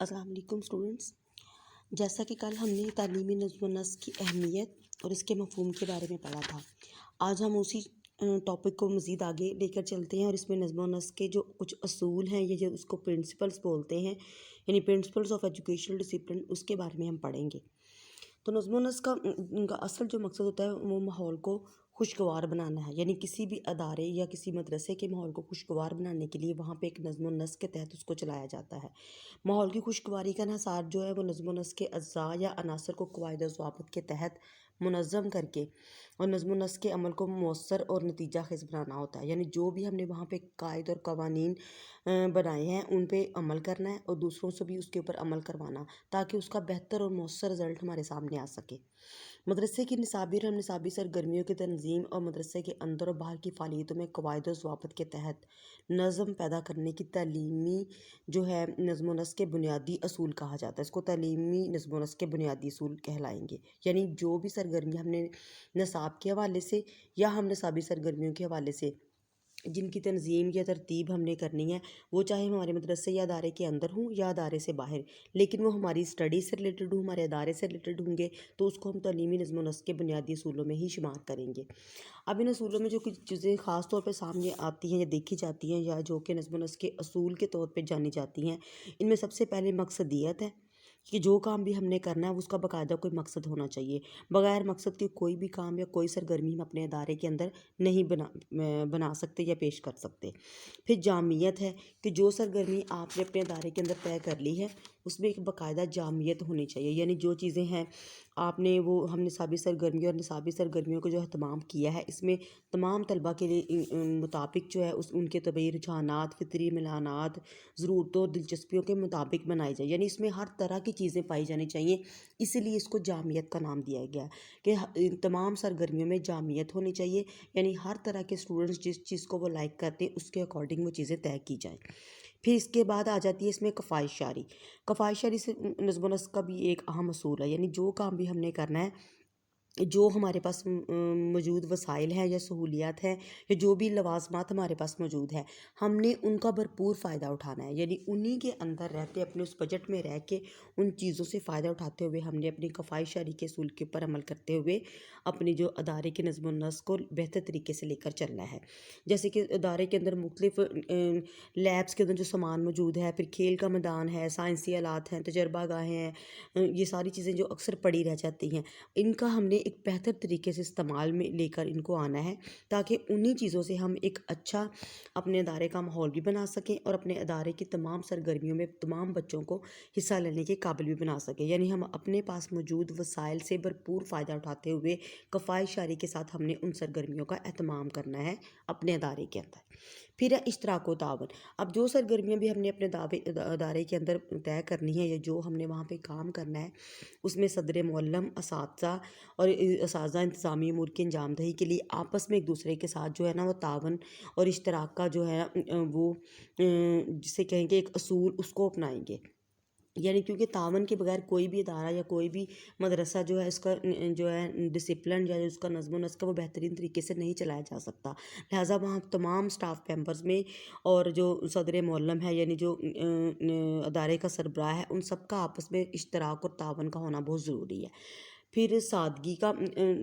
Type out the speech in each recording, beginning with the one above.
السلام علیکم اسٹوڈنٹس، جیسا کہ کل ہم نے تعلیمی نظم و نسق کی اہمیت اور اس کے مفہوم کے بارے میں پڑھا تھا، آج ہم اسی ٹاپک کو مزید آگے لے کر چلتے ہیں اور اس میں نظم و نسق کے جو کچھ اصول ہیں یا جو اس کو پرنسپلز بولتے ہیں، یعنی پرنسپلز آف ایجوکیشنل ڈسپلن، اس کے بارے میں ہم پڑھیں گے۔ تو نظم و نسق کا ان کا اصل جو مقصد ہوتا ہے وہ ماحول کو خوشگوار بنانا ہے، یعنی کسی بھی ادارے یا کسی مدرسے کے ماحول کو خوشگوار بنانے کے لیے وہاں پہ ایک نظم و نسق کے تحت اس کو چلایا جاتا ہے۔ ماحول کی خوشگواری کا انحصار جو ہے وہ نظم و نسق کے اجزاء یا عناصر کو قواعد و ضوابط کے تحت منظم کر کے اور نظم و نسق کے عمل کو مؤثر اور نتیجہ خیز بنانا ہوتا ہے، یعنی جو بھی ہم نے وہاں پہ قواعد اور قوانین بنائے ہیں ان پہ عمل کرنا ہے اور دوسروں سے بھی اس کے اوپر عمل کروانا، تاکہ اس کا بہتر اور مؤثر رزلٹ ہمارے سامنے آ سکے۔ مدرسے کی نصابی اور ہم نصابی سرگرمیوں کی تنظیم اور مدرسے کے اندر اور باہر کی فعالیتوں میں قواعد و ضوابط کے تحت نظم پیدا کرنے کی تعلیمی جو ہے نظم و نسق کے بنیادی اصول کہا جاتا ہے، اس کو تعلیمی نظم و نسق کے بنیادی اصول کہلائیں گے۔ یعنی جو بھی سرگرمی ہم نے نصاب کے حوالے سے یا ہم نصابی سرگرمیوں کے حوالے سے جن کی تنظیم یا ترتیب ہم نے کرنی ہے، وہ چاہے ہمارے مدرسے یا ادارے کے اندر ہوں یا ادارے سے باہر، لیکن وہ ہماری اسٹڈی سے ریلیٹڈ ہوں، ہمارے ادارے سے ریلیٹڈ ہوں گے، تو اس کو ہم تعلیمی نظم و نسق کے بنیادی اصولوں میں ہی شمار کریں گے۔ اب ان اصولوں میں جو کچھ چیزیں خاص طور پہ سامنے آتی ہیں یا دیکھی جاتی ہیں یا جو کہ نظم و نسق کے اصول کے طور پہ جانی جاتی ہیں، ان میں سب سے پہلے مقصدیت ہے کہ جو کام بھی ہم نے کرنا ہے اس کا باقاعدہ کوئی مقصد ہونا چاہیے۔ بغیر مقصد کے کوئی بھی کام یا کوئی سرگرمی ہم اپنے ادارے کے اندر نہیں بنا سکتے یا پیش کر سکتے۔ پھر جامعیت ہے کہ جو سرگرمی آپ نے اپنے ادارے کے اندر طے کر لی ہے اس میں ایک باقاعدہ جامعیت ہونی چاہیے، یعنی جو چیزیں ہیں آپ نے وہ ہم نصابی سرگرمیوں اور نصابی سرگرمیوں کو جو اہتمام کیا ہے، اس میں تمام طلبہ کے لیے مطابق جو ہے ان کے طبعی رجحانات، فطری میلانات، ضرورتوں اور دلچسپیوں کے مطابق بنائی جائے، یعنی اس میں ہر طرح کی چیزیں پائی جانی چاہیے، اسی لیے اس کو جامعیت کا نام دیا گیا ہے کہ تمام سرگرمیوں میں جامعیت ہونی چاہیے، یعنی ہر طرح کے اسٹوڈنٹس جس چیز کو وہ لائک کرتے ہیں اس کے اکارڈنگ وہ چیزیں طے کی جائیں۔ پھر اس کے بعد آ جاتی ہے اس میں کفایت شعاری۔ کفایت شعاری سے نظم و نسق کا بھی ایک اہم اصول ہے، یعنی جو کام بھی ہم نے کرنا ہے، جو ہمارے پاس موجود وسائل ہیں یا سہولیات ہیں یا جو بھی لوازمات ہمارے پاس موجود ہے، ہم نے ان کا بھرپور فائدہ اٹھانا ہے، یعنی انہی کے اندر رہتے اپنے اس بجٹ میں رہ کے ان چیزوں سے فائدہ اٹھاتے ہوئے ہم نے اپنی کفایت شعاری کے اصول کے اوپر عمل کرتے ہوئے اپنی جو ادارے کے نظم و نسق کو بہتر طریقے سے لے کر چلنا ہے۔ جیسے کہ ادارے کے اندر مختلف لیبس کے اندر جو سامان موجود ہے، پھر کھیل کا میدان ہے، سائنسی آلات ہیں، تجربہ گاہیں ہیں، یہ ساری چیزیں جو اکثر پڑی رہ جاتی ہیں، ان کا ہم نے ایک بہتر طریقے سے استعمال میں لے کر ان کو آنا ہے، تاکہ انہی چیزوں سے ہم ایک اچھا اپنے ادارے کا ماحول بھی بنا سکیں اور اپنے ادارے کی تمام سرگرمیوں میں تمام بچوں کو حصہ لینے کے قابل بھی بنا سکیں، یعنی ہم اپنے پاس موجود وسائل سے بھرپور فائدہ اٹھاتے ہوئے کفایت شعاری کے ساتھ ہم نے ان سرگرمیوں کا اہتمام کرنا ہے اپنے ادارے کے اندر۔ پھر ہے اشتراک و تعاون۔ اب جو سرگرمیاں بھی ہم نے اپنے ادارے کے اندر طے کرنی ہے یا جو ہم نے وہاں پہ کام کرنا ہے، اس میں صدر معلم، اساتذہ اور اساتذہ انتظامی امور کی انجام دہی کے لیے آپس میں ایک دوسرے کے ساتھ جو ہے نا وہ تعاون اور اشتراک کا جو ہے وہ جسے کہیں گے ایک اصول، اس کو اپنائیں گے، یعنی کیونکہ تعاون کے بغیر کوئی بھی ادارہ یا کوئی بھی مدرسہ جو ہے اس کا جو ہے ڈسپلن یا اس کا نظم و نسق وہ بہترین طریقے سے نہیں چلایا جا سکتا۔ لہٰذا وہاں تمام سٹاف ممبرز میں اور جو صدر معلم ہے، یعنی جو ادارے کا سربراہ ہے، ان سب کا آپس میں اشتراک اور تعاون کا ہونا بہت ضروری ہے۔ پھر سادگی کا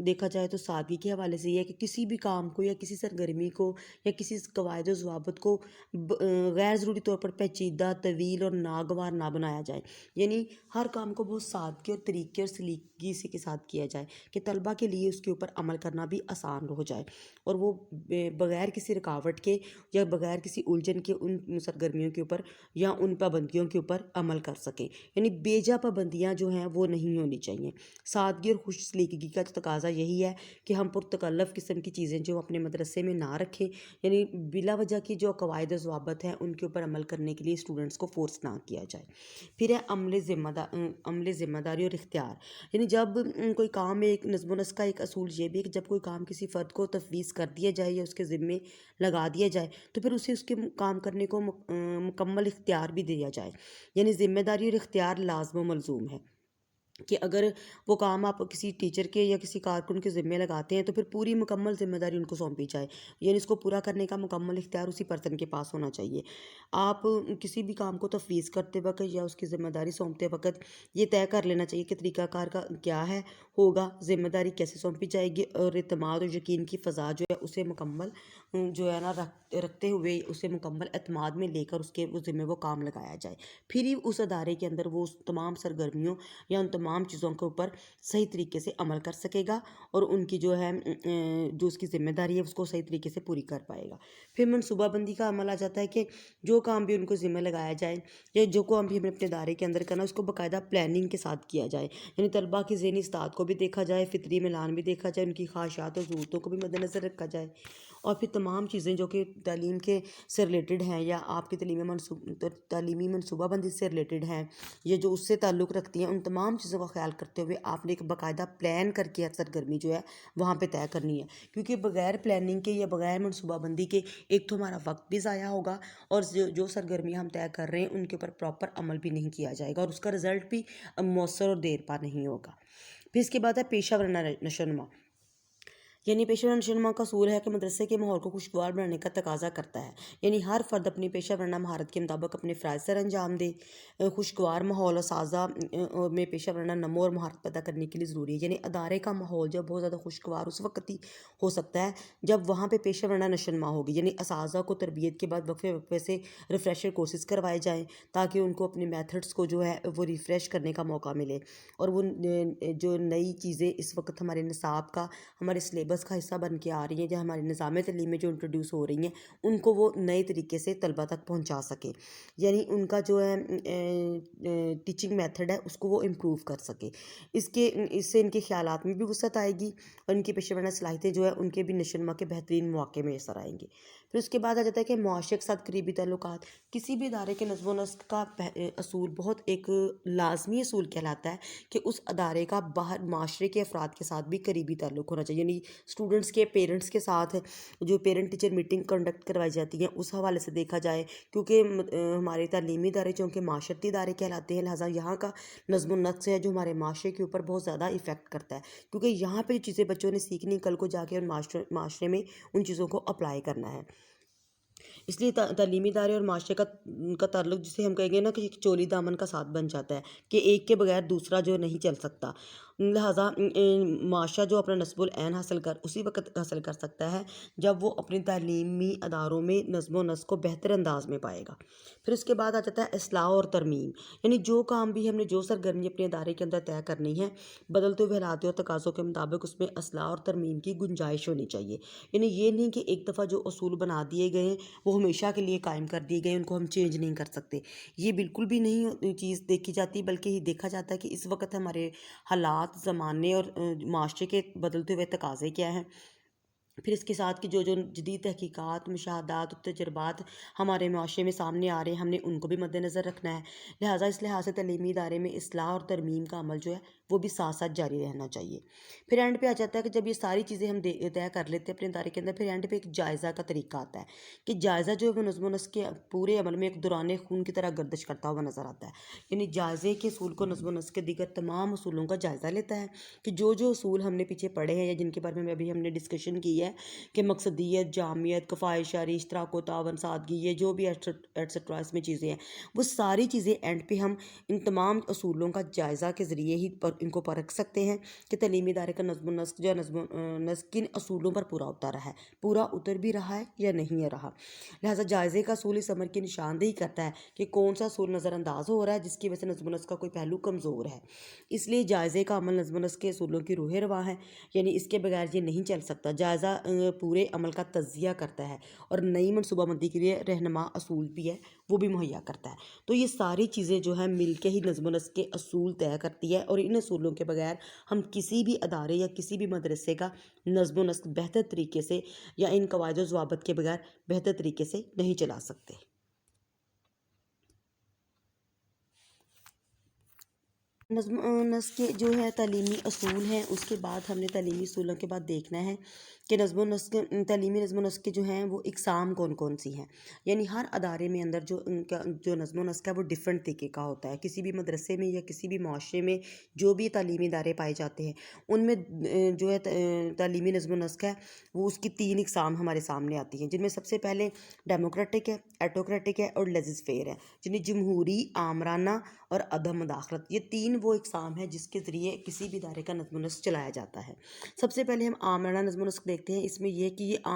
دیکھا جائے تو سادگی کے حوالے سے یہ ہے کہ کسی بھی کام کو یا کسی سرگرمی کو یا کسی قواعد و ضوابط کو غیر ضروری طور پر پیچیدہ، طویل اور ناگوار نہ بنایا جائے، یعنی ہر کام کو بہت سادگی اور طریقے اور سلیقگی سے کے ساتھ کیا جائے کہ طلبہ کے لیے اس کے اوپر عمل کرنا بھی آسان ہو جائے اور وہ بغیر کسی رکاوٹ کے یا بغیر کسی الجھن کے ان سرگرمیوں کے اوپر یا ان پابندیوں کے اوپر عمل کر سکیں، یعنی بیجا پابندیاں جو ہیں وہ نہیں ہونی چاہیے۔ سادگی اور خوش سلیقگی کا تقاضا یہی ہے کہ ہم پرتکلف قسم کی چیزیں جو اپنے مدرسے میں نہ رکھیں، یعنی بلا وجہ کی جو قواعد و ضوابط ہیں ان کے اوپر عمل کرنے کے لیے اسٹوڈنٹس کو فورس نہ کیا جائے۔ پھر ہے عمل ذمہ داری اور اختیار، یعنی جب کوئی کام ایک نظم و نسق کا ایک اصول یہ بھی ہے کہ جب کوئی کام کسی فرد کو تفویض کر دیا جائے یا اس کے ذمے لگا دیا جائے تو پھر اسے اس کے کام کرنے کو مکمل اختیار بھی دیا جائے، یعنی ذمہ داری اور اختیار لازم و ملزوم ہے۔ کہ اگر وہ کام آپ کسی ٹیچر کے یا کسی کارکن کے ذمے لگاتے ہیں تو پھر پوری مکمل ذمہ داری ان کو سونپی جائے، یعنی اس کو پورا کرنے کا مکمل اختیار اسی پرسن کے پاس ہونا چاہیے۔ آپ کسی بھی کام کو تفویض کرتے وقت یا اس کی ذمہ داری سونپتے وقت یہ طے کر لینا چاہیے کہ طریقہ کار کا کیا ہے ہوگا، ذمہ داری کیسے سونپی جائے گی، اور اعتماد اور یقین کی فضا جو ہے اسے مکمل جو ہے نا رکھتے ہوئے اسے مکمل اعتماد میں لے کر اس کے وہ ذمے وہ کام لگایا جائے، پھر ہی اس ادارے کے اندر وہ اس تمام سرگرمیوں یا ان تمام چیزوں کے اوپر صحیح طریقے سے عمل کر سکے گا، اور ان کی جو ہے جو اس کی ذمہ داری ہے اس کو صحیح طریقے سے پوری کر پائے گا۔ پھر منصوبہ بندی کا عمل آ جاتا ہے کہ جو کام بھی ان کو ذمہ لگایا جائے یا جو کام بھی ہمیں اپنے ادارے کے اندر کرنا اس کو باقاعدہ پلاننگ کے ساتھ کیا جائے، یعنی طلباء کی ذہنی استعداد کو بھی دیکھا جائے، فطری میلان بھی دیکھا جائے، ان کی خواہشات اور ضرورتوں کو بھی مد نظر رکھا جائے، اور پھر تمام چیزیں جو کہ تعلیم کے سے ریلیٹڈ ہیں یا آپ کی تعلیمی منصوبہ بندی سے ریلیٹڈ ہیں یا جو اس سے تعلق رکھتی ہیں، ان تمام چیزوں کا خیال کرتے ہوئے آپ نے ایک باقاعدہ پلان کر کے سرگرمی جو ہے وہاں پہ طے کرنی ہے، کیونکہ بغیر پلاننگ کے یا بغیر منصوبہ بندی کے ایک تو ہمارا وقت بھی ضائع ہوگا، اور جو سرگرمیاں ہم طے کر رہے ہیں ان کے اوپر پراپر عمل بھی نہیں کیا جائے گا، اور اس کا رزلٹ بھی مؤثر اور دیر پا نہیں ہوگا۔ پھر اس کے بعد ہے پیشہ ورانہ نشوونما، یعنی پیشہ ورانہ نشوونما کا اصول ہے کہ مدرسے کے ماحول کو خوشگوار بنانے کا تقاضا کرتا ہے، یعنی ہر فرد اپنی پیشہ ورانہ مہارت کے مطابق اپنے فرائض سر انجام دے۔ خوشگوار ماحول اور سازہ میں پیشہ ورانہ نمو اور مہارت پیدا کرنے کے لیے ضروری ہے، یعنی ادارے کا ماحول جب بہت زیادہ خوشگوار اس وقت ہی ہو سکتا ہے جب وہاں پہ پیشہ ورانہ نشوونما ہوگی، یعنی اساتذہ کو تربیت کے بعد وقفے وقفے سے ریفریشر کورسز کروائے جائیں تاکہ ان کو اپنے میتھڈس کو جو ہے وہ ریفریش کرنے کا موقع ملے، اور وہ جو نئی چیزیں اس وقت ہمارے نصاب کا ہمارے سلیبس کا حصہ بن کے آ رہی ہیں یا ہمارے نظام تعلیم میں جو انٹروڈیوس ہو رہی ہیں ان کو وہ نئے طریقے سے طلبہ تک پہنچا سکے، یعنی ان کا جو ہے ٹیچنگ میتھڈ ہے اس کو وہ امپروو کر سکے، اس سے ان کے خیالات میں بھی وسعت آئے گی، اور ان کی پیشہ ورانہ صلاحیتیں جو ہے ان کے بھی نشوونما کے بہترین مواقع میں اثر آئیں گے۔ پھر اس کے بعد آ جاتا ہے کہ معاشرے کے ساتھ قریبی تعلقات، کسی بھی ادارے کے نظم و نسق کا اصول بہت ایک لازمی اصول کہلاتا ہے کہ اس ادارے کا باہر معاشرے کے افراد کے ساتھ بھی قریبی تعلق ہونا چاہیے، یعنی اسٹوڈنٹس کے پیرنٹس کے ساتھ جو پیرنٹ ٹیچر میٹنگ کنڈکٹ کروائی جاتی ہیں اس حوالے سے دیکھا جائے، کیونکہ ہمارے تعلیمی ادارے چونکہ معاشرتی ادارے کہلاتے ہیں، لہٰذا یہاں کا نظم و نسق ہے جو ہمارے معاشرے کے اوپر بہت زیادہ ایفیکٹ کرتا ہے، کیونکہ یہاں پہ جو چیزیں بچوں نے سیکھنی کل کو جا کے معاشرے میں ان چیزوں کو اپلائی کرنا ہے، اس لیے تعلیمی ادارے اور معاشرے کا تعلق جسے ہم کہیں گے نا کہ ایک چولی دامن کا ساتھ بن جاتا ہے کہ ایک کے بغیر دوسرا جو نہیں چل سکتا، لہٰذا معاشرہ جو اپنا نصب العین اسی وقت حاصل کر سکتا ہے جب وہ اپنے تعلیمی اداروں میں نظم و نسق کو بہتر انداز میں پائے گا۔ پھر اس کے بعد آ جاتا ہے اصلاح اور ترمیم، یعنی جو کام بھی ہم نے جو سرگرمی اپنے ادارے کے اندر طے کرنی ہے بدلتے ہوئے حالات اور تقاضوں کے مطابق اس میں اصلاح اور ترمیم کی گنجائش ہونی چاہیے، یعنی یہ نہیں کہ ایک دفعہ جو اصول بنا دیے گئے ہیں وہ ہمیشہ کے لیے قائم کر دیے گئے، ان کو ہم چینج نہیں کر سکتے، یہ بالکل بھی نہیں چیز دیکھی جاتی، بلکہ یہ دیکھا جاتا ہے کہ اس وقت ہمارے حالات، زمانے اور معاشرے کے بدلتے ہوئے تقاضے کیا ہیں، پھر اس کے ساتھ کہ جو جدید تحقیقات، مشاہدات اور تجربات ہمارے معاشرے میں سامنے آ رہے ہیں ہم نے ان کو بھی مد نظر رکھنا ہے، لہٰذا اس لحاظ سے تعلیمی ادارے میں اصلاح اور ترمیم کا عمل جو ہے وہ بھی ساتھ ساتھ جاری رہنا چاہیے۔ پھر اینڈ پہ آ جاتا ہے کہ جب یہ ساری چیزیں ہم طے کر لیتے ہیں اپنے ادارے کے اندر، پھر اینڈ پہ ایک جائزہ کا طریقہ آتا ہے کہ جائزہ جو ہے وہ نظم و نسق کے پورے عمل میں ایک دوران خون کی طرح گردش کرتا ہوا نظر آتا ہے، یعنی جائزے کے اصول کو نظم و نسق کے دیگر تمام اصولوں کا جائزہ لیتا ہے کہ جو اصول ہم نے پیچھے پڑھے ہیں یا جن کے بارے میں ابھی ہم نے ڈسکشن کی ہے کہ مقصدیت، جامعیت، کفایت شعری، اشتراک و تعاون، سادگی، یہ جو بھی ایٹسٹرا اس میں چیزیں ہیں وہ ساری چیزیں اینڈ پہ ہم ان تمام اصولوں کا جائزہ کے ذریعے ہی ان کو پرکھ سکتے ہیں کہ تعلیمی ادارے کا نظم و نسق جو نظم و نسق کن اصولوں پر پورا اتر رہا ہے، پورا اتر بھی رہا ہے یا نہیں رہا، لہٰذا جائزے کا اصول اس عمل کی نشاندہی کرتا ہے کہ کون سا اصول نظر انداز ہو رہا ہے جس کی وجہ سے نظم و نسق کا کوئی پہلو کمزور ہے، اس لیے جائزے کا عمل نظم و نسق کے اصولوں کی روح رواں ہے، یعنی اس کے بغیر یہ نہیں چل سکتا۔ جائزہ پورے عمل کا تجزیہ کرتا ہے اور نئی منصوبہ بندی کے لیے رہنما اصول بھی ہے وہ بھی مہیا کرتا ہے، تو یہ ساری چیزیں جو ہیں مل کے ہی نظم و نسق کے اصول طے کرتی ہے، اور ان اصولوں کے بغیر ہم کسی بھی ادارے یا کسی بھی مدرسے کا نظم و نسق بہتر طریقے سے یا ان قواعد و ضوابط کے بغیر بہتر طریقے سے نہیں چلا سکتے۔ نظم و نسق کے جو ہے تعلیمی اصول ہیں، اس کے بعد ہم نے تعلیمی اصولوں کے بعد دیکھنا ہے کہ نظم و نسق تعلیمی نظم و نسق کے جو ہیں وہ اقسام کون کون سی ہیں. یعنی ہر ادارے میں اندر جو ان کا جو نظم و نسق ہے وہ ڈفرینٹ طریقے کا ہوتا ہے. کسی بھی مدرسے میں یا کسی بھی معاشرے میں جو بھی تعلیمی ادارے پائے جاتے ہیں ان میں جو ہے تعلیمی نظم و نسق ہے وہ اس کی 3 اقسام ہمارے سامنے آتی ہیں، جن میں سب سے پہلے ڈیموکریٹک ہے، ایٹوکریٹک ہے اور لیزز فیئر ہے، یعنی جمہوری، آمرانہ اور عدم مداخلت. یہ 3 وہ اقسام ہیں جس کے ذریعے کسی بھی ادارے کا نظم و نسق چلایا جاتا ہے. سب سے پہلے ہم آمرانہ نظم و نسق دیکھتے ہیں. اس میں یہ کہ یہ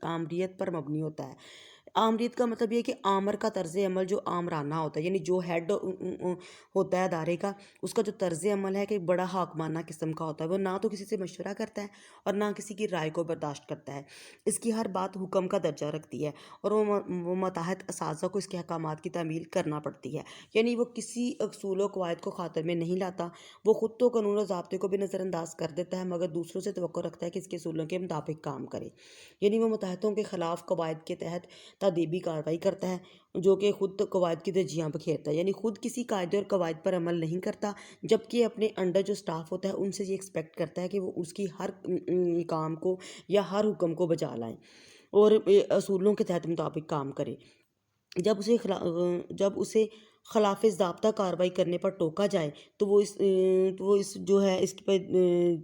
آمریت پر مبنی ہوتا ہے. آمریت کا مطلب یہ ہے کہ آمر کا طرز عمل جو آمرانہ ہوتا ہے، یعنی جو ہیڈ ہوتا ہے ادارے کا، اس کا جو طرز عمل ہے کہ بڑا حاکمانہ قسم کا ہوتا ہے. وہ نہ تو کسی سے مشورہ کرتا ہے اور نہ کسی کی رائے کو برداشت کرتا ہے. اس کی ہر بات حکم کا درجہ رکھتی ہے اور وہ ماتحت اساتذہ کو اس کے احکامات کی تعمیل کرنا پڑتی ہے. یعنی وہ کسی اصول و قواعد کو خاطر میں نہیں لاتا. وہ خود تو قانون و ضابطے کو بھی نظر انداز کر دیتا ہے مگر دوسروں سے توقع رکھتا ہے کہ اس کے اصولوں کے مطابق کام کرے. یعنی وہ متحدوں کے خلاف قواعد کے تحت تادیبی کارروائی کرتا ہے، جو کہ خود قواعد کی درجیاں بکھیرتا ہے. یعنی خود کسی قاعدے اور قواعد پر عمل نہیں کرتا، جبکہ اپنے انڈر جو سٹاف ہوتا ہے ان سے یہ ایکسپیکٹ کرتا ہے کہ وہ اس کی ہر کام کو یا ہر حکم کو بجا لائیں اور اصولوں کے تحت مطابق کام کرے. جب اسے خلاف ضابطہ کارروائی کرنے پر ٹوکا جائے تو وہ اس جو ہے اس پہ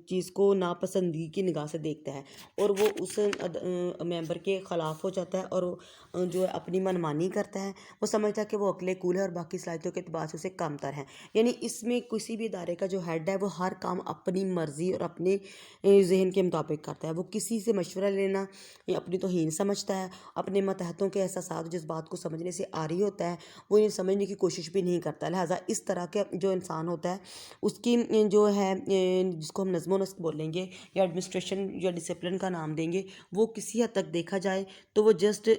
چیز کو ناپسندگی کی نگاہ سے دیکھتا ہے اور وہ اس ممبر کے خلاف ہو جاتا ہے اور جو ہے اپنی منمانی کرتا ہے. وہ سمجھتا ہے کہ وہ عقل کول ہے اور باقی صلاحیتوں کے اعتبار سے اسے کم تر ہے. یعنی اس میں کسی بھی ادارے کا جو ہیڈ ہے وہ ہر کام اپنی مرضی اور اپنے ذہن کے مطابق کرتا ہے. وہ کسی سے مشورہ لینا یا اپنی توہین سمجھتا ہے. اپنے ماتحتوں کے احساسات جس بات کو سمجھنے سے عاری ہوتا ہے وہ انہیں سمجھنے کی کوشش بھی نہیں کرتا. لہٰذا اس طرح کا جو انسان ہوتا ہے اس کی جو ہے جس کو ہم نظم و نسق بولیں گے یا ایڈمنسٹریشن یا ڈسپلن کا نام دیں گے، وہ کسی حد تک دیکھا جائے تو وہ جسٹ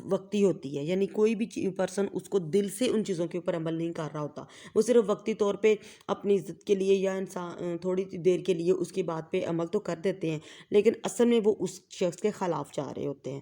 وقتی ہوتی ہے. یعنی کوئی بھی پرسن اس کو دل سے ان چیزوں کے اوپر عمل نہیں کر رہا ہوتا. وہ صرف وقتی طور پہ اپنی عزت کے لیے یا انسان تھوڑی دیر کے لیے اس کی بات پہ عمل تو کر دیتے ہیں، لیکن اصل میں وہ اس شخص کے خلاف جا رہے ہوتے ہیں.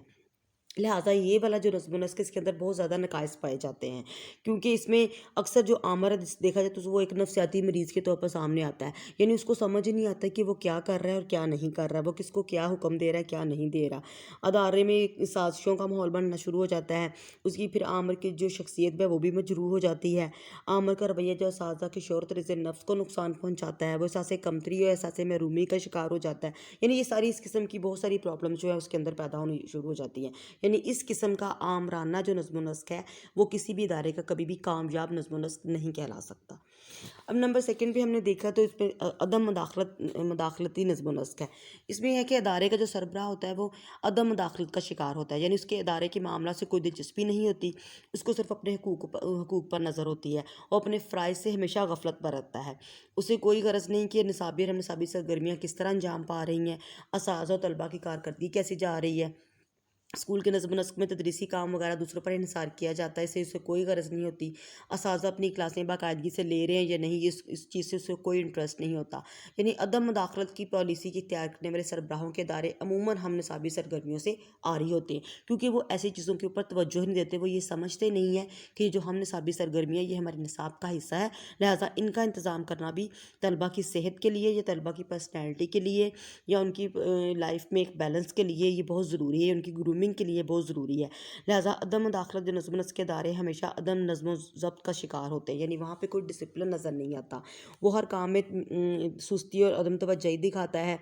لہٰذا یہ والا جو نظم و نسق اس کے اندر بہت زیادہ نقائص پائے جاتے ہیں، کیونکہ اس میں اکثر جو آمر دیکھا جائے تو وہ ایک نفسیاتی مریض کے طور پر سامنے آتا ہے. یعنی اس کو سمجھ نہیں آتا کہ وہ کیا کر رہا ہے اور کیا نہیں کر رہا ہے، وہ کس کو کیا حکم دے رہا ہے کیا نہیں دے رہا. ادارے میں سازشوں کا ماحول بننا شروع ہو جاتا ہے. اس کی پھر آمر کی جو شخصیت ہے وہ بھی مجروح ہو جاتی ہے. آمر کا رویہ جو اساتذہ کی شور و طرز نفس کو نقصان پہنچاتا ہے. وہ احساس کمتری اور احساس محرومی کا شکار ہو جاتا ہے. یعنی یہ ساری اس قسم کی بہت ساری پرابلم جو ہے اس کے اندر پیدا ہونی شروع ہو جاتی ہیں. یعنی اس قسم کا آمرانہ جو نظم و نسق ہے وہ کسی بھی ادارے کا کبھی بھی کامیاب نظم و نسق نہیں کہلا سکتا. اب نمبر 2 پہ ہم نے دیکھا تو اس میں عدم مداخلتی نظم و نسق ہے. اس میں یہ ہے کہ ادارے کا جو سربراہ ہوتا ہے وہ عدم مداخلت کا شکار ہوتا ہے. یعنی اس کے ادارے کے معاملات سے کوئی دلچسپی نہیں ہوتی، اس کو صرف اپنے حقوق پر نظر ہوتی ہے اور اپنے فرائض سے ہمیشہ غفلت برتتا ہے. اسے کوئی غرض نہیں کہ نصابی اور ہم نصابی سرگرمیاں کس طرح انجام پا رہی ہیں، اساتذہ اور طلباء کی کارکردگی کیسی جا رہی ہے. اسکول کے نظم و نسق میں تدریسی کام وغیرہ دوسروں پر انحصار کیا جاتا ہے، اسے کوئی غرض نہیں ہوتی. اساتذہ اپنی کلاسیں باقاعدگی سے لے رہے ہیں یا نہیں، اس چیز سے اسے کوئی انٹرسٹ نہیں ہوتا. یعنی عدم مداخلت کی پالیسی کی اختیار کرنے والے سربراہوں کے ادارے عموماً ہم نصابی سرگرمیوں سے عاری ہوتے ہیں، کیونکہ وہ ایسی چیزوں کے اوپر توجہ نہیں دیتے. وہ یہ سمجھتے نہیں ہیں کہ جو ہم نصابی سرگرمیاں یہ ہمارے نصاب کا حصہ ہے، لہٰذا ان کا انتظام کرنا بھی طلبہ کی صحت کے لیے یا طلبہ کی پرسنالٹی کے لیے یا ان کی لائف میں ایک بیلنس کے لیے یہ بہت ضروری ہے، ان کی گرومنگ کے لیے بہت ضروری ہے. لہٰذا عدم مداخلت جو نظم و نسق کے ادارے ہمیشہ عدم نظم و ضبط کا شکار ہوتے ہیں. یعنی وہاں پہ کوئی ڈسپلن نظر نہیں آتا. وہ ہر کام میں سستی اور عدم توجہی دکھاتا ہے.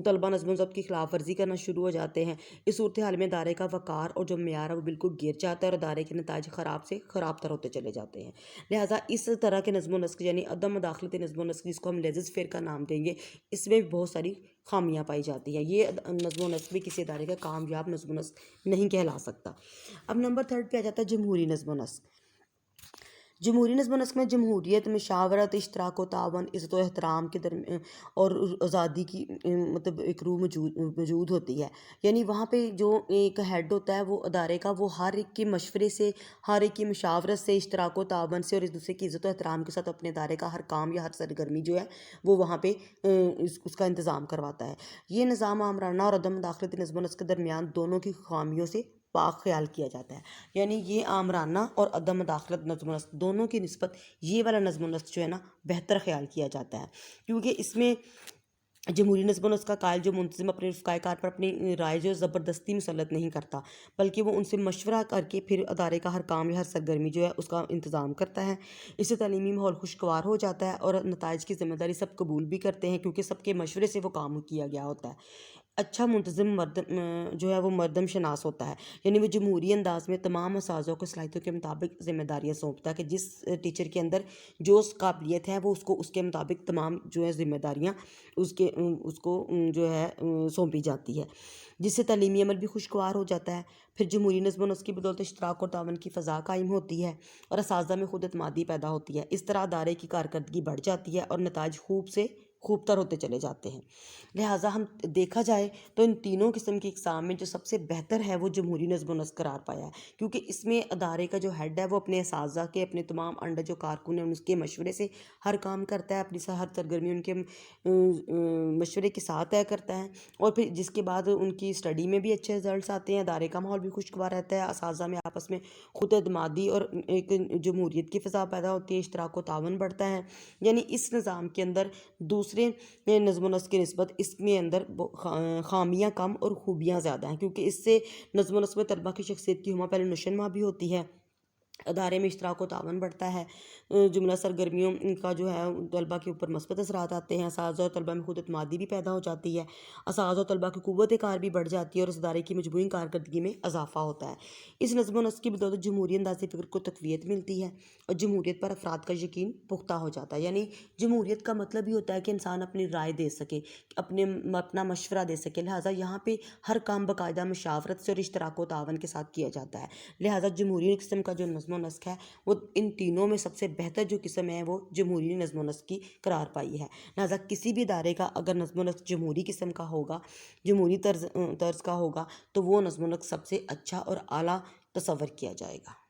طلبہ نظم و ضبط کی خلاف ورزی کرنا شروع ہو جاتے ہیں. اس صورتحال میں ادارے کا وقار اور جو معیار ہے وہ بالکل گر جاتا ہے اور ادارے کے نتائج خراب سے خراب تر ہوتے چلے جاتے ہیں. لہٰذا اس طرح کے نظم و نسق یعنی عدم مداخلت نظم و نسق جس کو ہم لیزز فیئر کا نام دیں گے، اس میں بھی بہت ساری خامیاں پائی جاتی ہیں. یہ نظم و نسق بھی کسی ادارے کا کامیاب نظم و نسق نہیں کہلا سکتا. اب نمبر 3 پہ آ جاتا ہے جمہوری نظم و نسق. جمہوری نظم و نسق میں جمہوریت، مشاورت، اشتراک و تعاون، عزت و احترام کے درمیان اور آزادی کی مطلب ایک روح موجود ہوتی ہے. یعنی وہاں پہ جو ایک ہیڈ ہوتا ہے وہ ادارے کا، وہ ہر ایک کے مشورے سے، ہر ایک کی مشاورت سے، اشتراک و تعاون سے اور ایک دوسرے کی عزت و احترام کے ساتھ اپنے ادارے کا ہر کام یا ہر سرگرمی جو ہے وہ وہاں پہ اس کا انتظام کرواتا ہے. یہ نظام آمرانہ اور عدم مداخلت نظم و نسق کے درمیان دونوں کی خامیوں سے پاک خیال کیا جاتا ہے، یعنی یہ آمرانہ اور عدم مداخلت نظم و نسق دونوں کی نسبت یہ والا نظم و نسق جو ہے نا بہتر خیال کیا جاتا ہے، کیونکہ اس میں جمہوری نظم و نسق کا قائل جو منتظم اپنے رفقائے کار پر اپنی رائے جو زبردستی مسلط نہیں کرتا، بلکہ وہ ان سے مشورہ کر کے پھر ادارے کا ہر کام یا ہر سرگرمی جو ہے اس کا انتظام کرتا ہے۔ اس سے تعلیمی ماحول خوشگوار ہو جاتا ہے اور نتائج کی ذمہ داری سب قبول بھی کرتے ہیں، کیونکہ سب کے مشورے سے وہ کام کیا گیا ہوتا ہے۔ اچھا منتظم جو ہے وہ مردم شناس ہوتا ہے، یعنی وہ جمہوری انداز میں تمام اساتذہ کو صلاحیتوں کے مطابق ذمہ داریاں سونپتا ہے، کہ جس ٹیچر کے اندر جو قابلیت ہے وہ اس کو اس کے مطابق تمام جو ہے ذمہ داریاں اس کو جو ہے سونپی جاتی ہے، جس سے تعلیمی عمل بھی خوشگوار ہو جاتا ہے۔ پھر جمہوری نظم و نسق کی بدولت اشتراک اور تعاون کی فضا قائم ہوتی ہے اور اساتذہ میں خود اعتمادی پیدا ہوتی ہے، اس طرح ادارے کی کارکردگی بڑھ جاتی ہے اور نتائج خوب سے خوب تر ہوتے چلے جاتے ہیں۔ لہٰذا ہم دیکھا جائے تو ان تینوں قسم کی اقسام میں جو سب سے بہتر ہے وہ جمہوری نظم و نسق قرار پایا ہے، کیونکہ اس میں ادارے کا جو ہیڈ ہے وہ اپنے اساتذہ کے اپنے تمام انڈر جو کارکن ہیں ان کے مشورے سے ہر کام کرتا ہے، اپنی ہر سرگرمی ان کے مشورے کے ساتھ طے کرتا ہے، اور پھر جس کے بعد ان کی اسٹڈی میں بھی اچھے رزلٹس آتے ہیں، ادارے کا ماحول بھی خوشگوار رہتا ہے، اساتذہ میں آپس میں خود اعتمادی اور ایک جمہوریت کی فضا پیدا ہوتی ہے، اشتراک و تعاون بڑھتا ہے۔ یعنی اس نظام کے اندر دوسرے نظم و نسق کی نسبت اس میں اندر خامیاں کم اور خوبیاں زیادہ ہیں، کیونکہ اس سے نظم و نسق میں طلبہ کی شخصیت کی ہمہ پہلے نشوونما بھی ہوتی ہے، ادارے میں اشتراک و تعاون بڑھتا ہے، جملہ سرگرمیوں کا جو ہے طلبہ کے اوپر مثبت اثرات آتے ہیں، اساتذہ اور طلبہ میں خود اعتمادی بھی پیدا ہو جاتی ہے، اساتذہ اور طلبہ کی قوت کار بھی بڑھ جاتی ہے اور اس ادارے کی مجموعی کارکردگی میں اضافہ ہوتا ہے۔ اس نظم و نسق کی بدولت جمہوری انداز فکر کو تقویت ملتی ہے اور جمہوریت پر افراد کا یقین پختہ ہو جاتا ہے، یعنی جمہوریت کا مطلب ہی ہوتا ہے کہ انسان اپنی رائے دے سکے، اپنا مشورہ دے سکے، لہٰذا یہاں پہ ہر کام باقاعدہ مشاورت سے اور اشتراک و تعاون کے ساتھ کیا جاتا ہے، لہٰذا جمہوری قسم کا جو نظم و نسق ہے وہ ان تینوں میں سب سے بہتر جو قسم ہے وہ جمہوری نظم و نسق کی قرار پائی ہے۔ لہٰذا کسی بھی ادارے کا اگر نظم و نسق جمہوری قسم کا ہوگا، جمہوری طرز کا ہوگا، تو وہ نظم و نسق سب سے اچھا اور اعلیٰ تصور کیا جائے گا۔